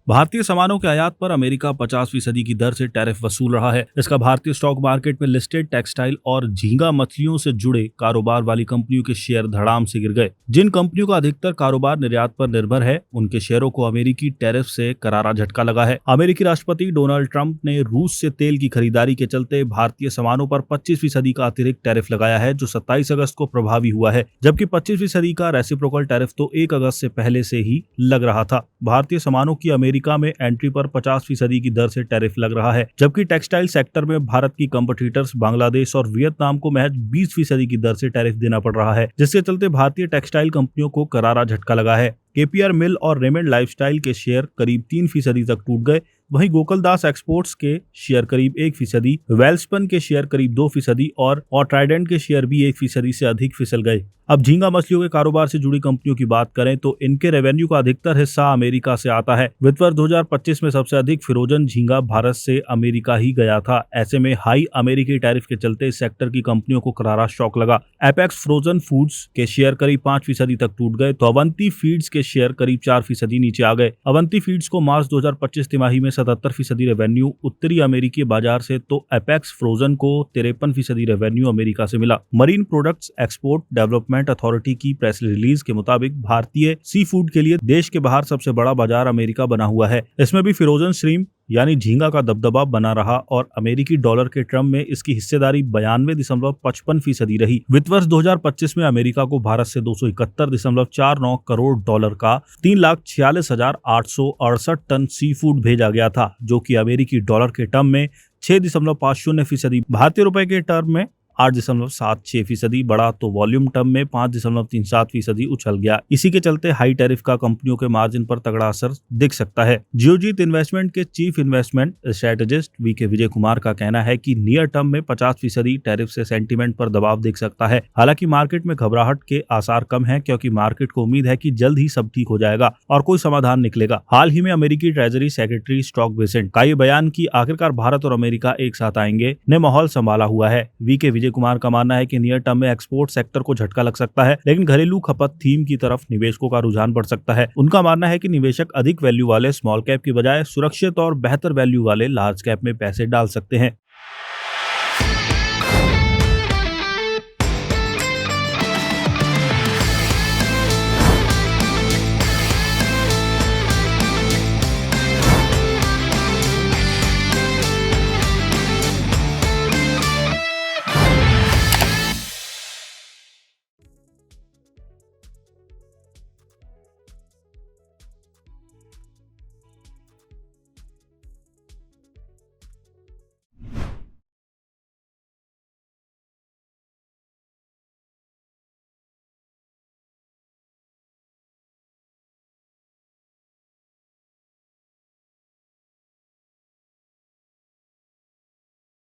भारतीय सामानों के आयात पर अमेरिका 50% की दर से टैरिफ वसूल रहा है। इसका भारतीय स्टॉक मार्केट में लिस्टेड टेक्सटाइल और झींगा मछलियों से जुड़े कारोबार वाली कंपनियों के शेयर धड़ाम से गिर गए। जिन कंपनियों का अधिकतर कारोबार निर्यात पर निर्भर है, उनके शेयरों को अमेरिकी टैरिफ से करारा झटका लगा है। अमेरिकी राष्ट्रपति डोनाल्ड ट्रंप ने रूस से तेल की खरीदारी के चलते भारतीय सामानों पर 25% का अतिरिक्त टैरिफ लगाया है, जो 27 अगस्त को प्रभावी हुआ है, जबकि 25% का रेसिप्रोकल टैरिफ तो 1 अगस्त से पहले से ही लग रहा था। भारतीय सामानों की अमेरिका में एंट्री पर 50% की दर से टैरिफ लग रहा है, जबकि टेक्सटाइल सेक्टर में भारत की कंपटीटर्स बांग्लादेश और वियतनाम को महज 20% की दर से टैरिफ देना पड़ रहा है, जिसके चलते भारतीय टेक्सटाइल कंपनियों को करारा झटका लगा है। केपीआर मिल और रेमंड लाइफस्टाइल के शेयर करीब 3% तक टूट गए। वहीं गोकुलदास एक्सपोर्ट्स के शेयर करीब 1%, वेल्सपन के शेयर करीब 2% और ट्राइडेंट के शेयर भी 1% से अधिक फिसल गए। अब झींगा मछलियों के कारोबार से जुड़ी कंपनियों की बात करें तो इनके रेवेन्यू का अधिकतर हिस्सा अमेरिका से आता है। वित्त वर्ष 2025 में सबसे अधिक फ्रोजन झींगा भारत से अमेरिका ही गया था। ऐसे में हाई अमेरिकी टैरिफ के चलते इस सेक्टर की कंपनियों को करारा शॉक लगा। एपेक्स फ्रोजन फूड्स के शेयर करीब 5% तक टूट गए, तो अवंती फीड्स के शेयर करीब 4% नीचे आ गए। अवंती फीड्स को मार्च 2025 तिमाही में 77% रेवेन्यू उत्तरी अमेरिकी बाजार से, तो एपेक्स फ्रोजन को 53% रेवेन्यू अमेरिका से मिला। Marine products export development authority की प्रेस रिलीज के मुताबिक भारतीय सी फूड के लिए देश के बाहर सबसे बड़ा बाजार अमेरिका बना हुआ है। इसमें भी फ्रोजन श्रिम्प यानी झींगा का दबदबा बना रहा और अमेरिकी डॉलर के टर्म में इसकी हिस्सेदारी 92.55% रही। वित्त वर्ष 2025 में अमेरिका को भारत से $271.49 करोड़ का 3,46,868 टन सी फूड भेजा गया था, जो कि अमेरिकी डॉलर के टर्म में 6.50%, भारतीय रुपए के टर्म में 8.76% बढ़ा, तो वॉल्यूम टर्म में 5.37% उछल गया। इसी के चलते हाई टैरिफ का कंपनियों के मार्जिन पर तगड़ा असर दिख सकता है। जियोजीत इन्वेस्टमेंट के chief investment strategist VK Vijay Kumar का कहना है कि नियर टर्म में 50% टैरिफ से सेंटीमेंट पर दबाव दिख सकता है। हालांकि मार्केट में घबराहट के आसार कम है, क्योंकि मार्केट को उम्मीद है कि जल्द ही सब ठीक हो जाएगा और कोई समाधान निकलेगा। हाल ही में अमेरिकी ट्रेजरी सेक्रेटरी स्टॉक बेसेंट का ये बयान कि आखिरकार भारत और अमेरिका एक साथ आएंगे ने माहौल संभाला हुआ है। वीके विजय कुमार का मानना है कि नियर टर्म में एक्सपोर्ट सेक्टर को झटका लग सकता है, लेकिन घरेलू खपत थीम की तरफ निवेशकों का रुझान बढ़ सकता है। उनका मानना है कि निवेशक अधिक वैल्यू वाले स्मॉल कैप की बजाय सुरक्षित और बेहतर वैल्यू वाले लार्ज कैप में पैसे डाल सकते हैं।